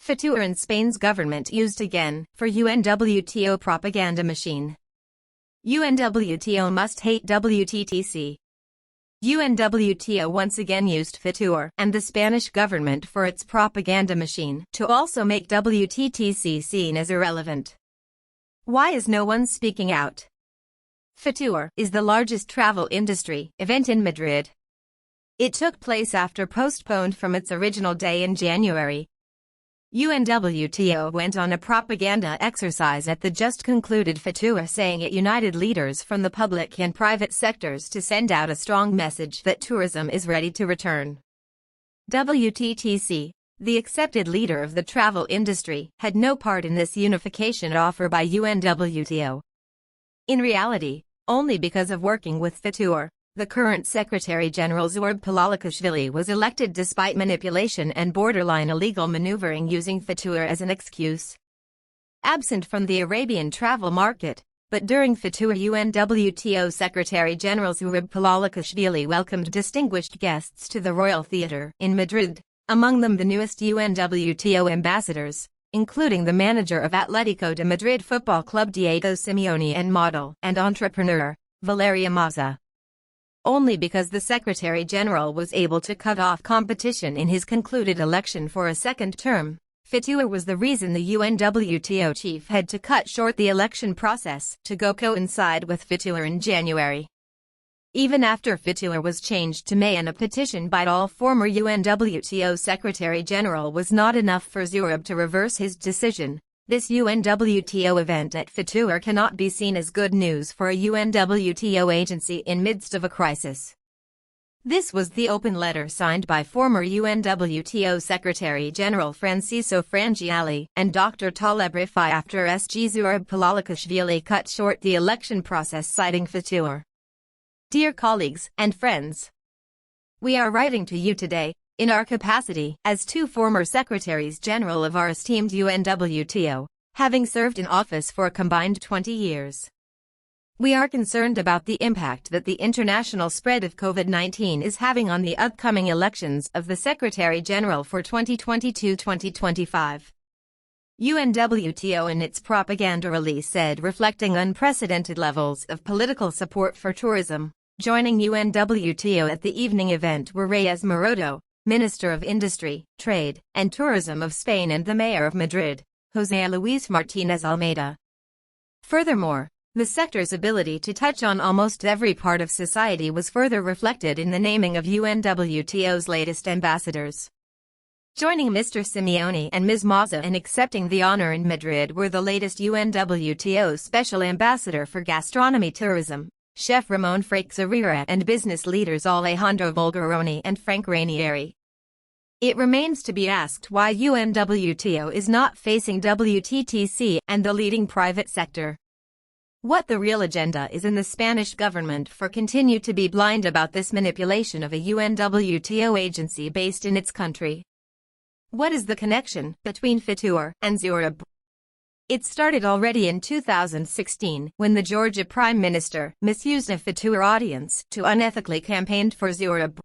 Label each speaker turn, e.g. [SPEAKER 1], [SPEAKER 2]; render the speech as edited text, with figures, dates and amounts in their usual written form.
[SPEAKER 1] FITUR in Spain's government used again for UNWTO propaganda machine. UNWTO must hate WTTC. UNWTO once again used FITUR and the Spanish government for its propaganda machine to also make WTTC seen as irrelevant. Why is no one speaking out? FITUR is the largest travel industry event in Madrid. It took place after postponed from its original day in January. UNWTO went on a propaganda exercise at the just concluded FITUR, saying it united leaders from the public and private sectors to send out a strong message that tourism is ready to return. WTTC, the accepted leader of the travel industry, had no part in this unification offer by UNWTO. In reality, only because of working with FITUR, the current Secretary-General Zurab was elected despite manipulation and borderline illegal maneuvering using FITUR as an excuse. Absent from the Arabian travel market, but during FITUR, UNWTO Secretary-General Zurab welcomed distinguished guests to the Royal Theatre in Madrid, among them the newest UNWTO ambassadors, including the manager of Atlético de Madrid Football Club Diego Simeone and model and entrepreneur, Valeria Mazza. Only because the Secretary-General was able to cut off competition in his concluded election for a second term, FITUR was the reason the UNWTO chief had to cut short the election process to go coincide with FITUR in January. Even after FITUR was changed to May and a petition by all former UNWTO Secretary-General was not enough for Zurab to reverse his decision, this UNWTO event at FITUR cannot be seen as good news for a UNWTO agency in midst of a crisis. This was the open letter signed by former UNWTO Secretary-General Francisco Frangiali and Dr. Taleb Rifai after SG Zurab cut short the election process, citing FITUR. Dear colleagues and friends, we are writing to you today in our capacity as two former Secretaries-General of our esteemed UNWTO, having served in office for a combined 20 years. We are concerned about the impact that the international spread of COVID-19 is having on the upcoming elections of the Secretary-General for 2022-2025. UNWTO in its propaganda release said, reflecting unprecedented levels of political support for tourism. Joining UNWTO at the evening event were Reyes Maroto, Minister of Industry, Trade, and Tourism of Spain, and the Mayor of Madrid, José Luis Martínez Almeida. Furthermore, the sector's ability to touch on almost every part of society was further reflected in the naming of UNWTO's latest ambassadors. Joining Mr. Simeone and Ms. Mazza in accepting the honor in Madrid were the latest UNWTO Special Ambassador for Gastronomy Tourism, Chef Ramon Freixeira, and business leaders Alejandro Bulgaroni and Frank Ranieri. It remains to be asked why UNWTO is not facing WTTC and the leading private sector. What the real agenda is in the Spanish government for continue to be blind about this manipulation of a UNWTO agency based in its country. What is the connection between FITUR and Zurab? It started already in 2016 when the Georgia Prime Minister misused a FITUR audience to unethically campaign for Zurab.